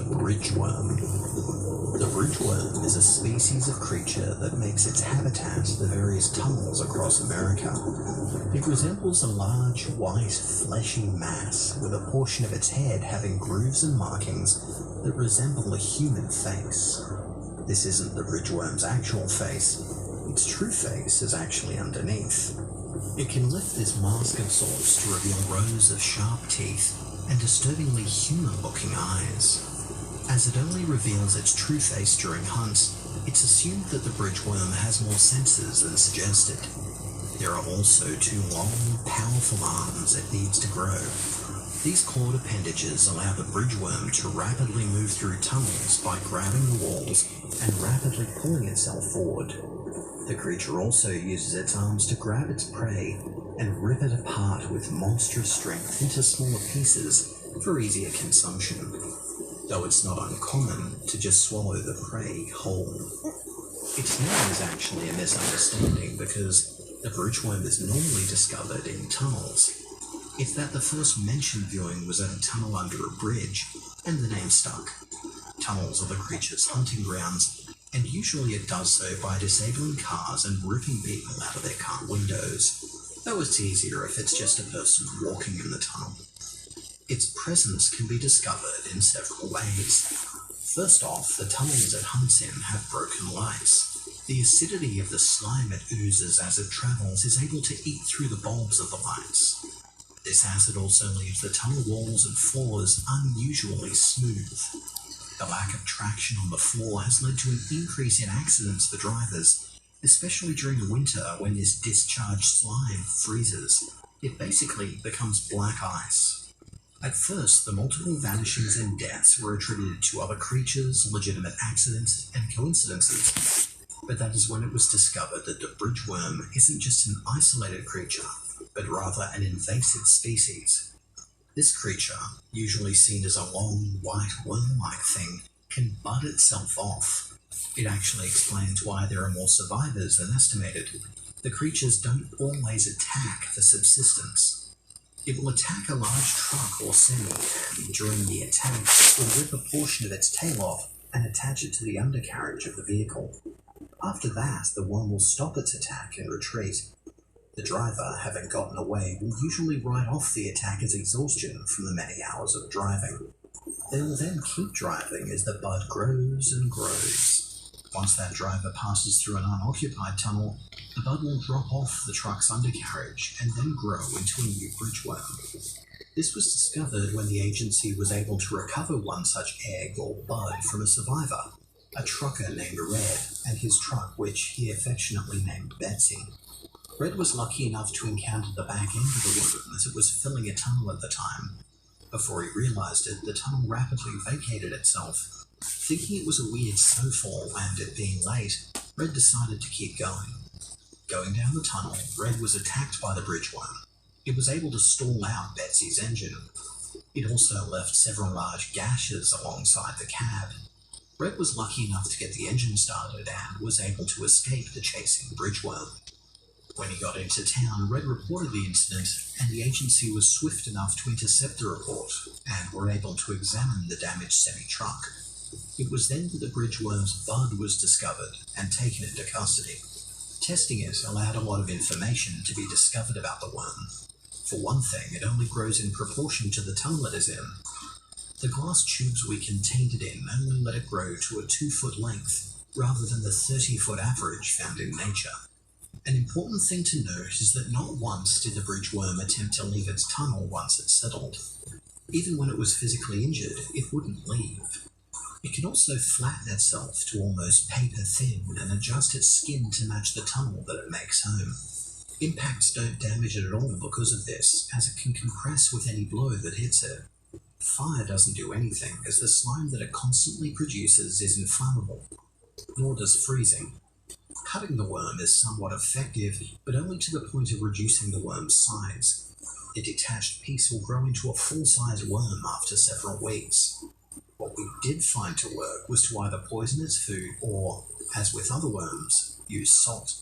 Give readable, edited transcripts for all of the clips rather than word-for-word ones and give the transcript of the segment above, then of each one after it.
bridgeworm. The bridgeworm is a species of creature that makes its habitat the various tunnels across America. It resembles a large, white, fleshy mass with a portion of its head having grooves and markings that resemble a human face. This isn't the bridgeworm's actual face. Its true face is actually underneath. It can lift this mask of sorts to reveal rows of sharp teeth and disturbingly human-looking eyes. As it only reveals its true face during hunts, it's assumed that the bridgeworm has more senses than suggested. There are also 2 long, powerful arms it needs to grow. These clawed appendages allow the bridgeworm to rapidly move through tunnels by grabbing the walls and rapidly pulling itself forward. The creature also uses its arms to grab its prey and rip it apart with monstrous strength into smaller pieces for easier consumption, though it's not uncommon to just swallow the prey whole. Its name is actually a misunderstanding because the bridgeworm is normally discovered in tunnels. It's that the first mentioned viewing was at a tunnel under a bridge, and the name stuck. Tunnels are the creature's hunting grounds, and usually it does so by disabling cars and ripping people out of their car windows, though it's easier if it's just a person walking in the tunnel. Its presence can be discovered in several ways. First off, the tunnels it hunts in have broken lice. The acidity of the slime it oozes as it travels is able to eat through the bulbs of the lice. This acid also leaves the tunnel walls and floors unusually smooth. The lack of traction on the floor has led to an increase in accidents for drivers, especially during winter when this discharged slime freezes. It basically becomes black ice. At first, the multiple vanishings and deaths were attributed to other creatures, legitimate accidents, and coincidences. But that is when it was discovered that the bridgeworm isn't just an isolated creature, but rather an invasive species. This creature, usually seen as a long, white, worm-like thing, can bud itself off. It actually explains why there are more survivors than estimated. The creatures don't always attack for subsistence. It will attack a large truck or semi, and during the attack, will rip a portion of its tail off and attach it to the undercarriage of the vehicle. After that, the worm will stop its attack and retreat. The driver, having gotten away, will usually write off the attacker's exhaustion from the many hours of driving. They will then keep driving as the bud grows and grows. Once that driver passes through an unoccupied tunnel, the bud will drop off the truck's undercarriage and then grow into a new bridgeworm. This was discovered when the agency was able to recover one such egg or bud from a survivor, a trucker named Red, and his truck, which he affectionately named Betsy. Red was lucky enough to encounter the back end of the worm as it was filling a tunnel at the time. Before he realized it, the tunnel rapidly vacated itself. Thinking it was a weird snowfall and it being late, Red decided to keep going. Going down the tunnel, Red was attacked by the bridgeworm. It was able to stall out Betsy's engine. It also left several large gashes alongside the cab. Red was lucky enough to get the engine started and was able to escape the chasing bridgeworm. When he got into town, Red reported the incident, and the agency was swift enough to intercept the report and were able to examine the damaged semi-truck. It was then that the bridgeworm's bud was discovered and taken into custody. Testing it allowed a lot of information to be discovered about the worm. For one thing, it only grows in proportion to the tunnel it is in. The glass tubes we contained it in only let it grow to a 2-foot length, rather than the 30-foot average found in nature. An important thing to note is that not once did the bridgeworm attempt to leave its tunnel once it settled. Even when it was physically injured, it wouldn't leave. It can also flatten itself to almost paper thin and adjust its skin to match the tunnel that it makes home. Impacts don't damage it at all because of this, as it can compress with any blow that hits it. Fire doesn't do anything, as the slime that it constantly produces is inflammable. Nor does freezing. Cutting the worm is somewhat effective, but only to the point of reducing the worm's size. The detached piece will grow into a full-size worm after several weeks. What we did find to work was to either poison its food or, as with other worms, use salt.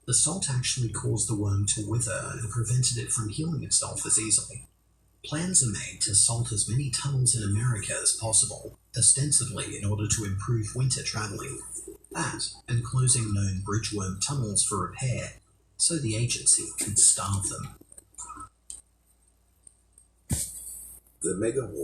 The salt actually caused the worm to wither and prevented it from healing itself as easily. Plans are made to salt as many tunnels in America as possible, ostensibly in order to improve winter traveling. That, and closing known bridgeworm tunnels for repair, so the agency can starve them. The Mega War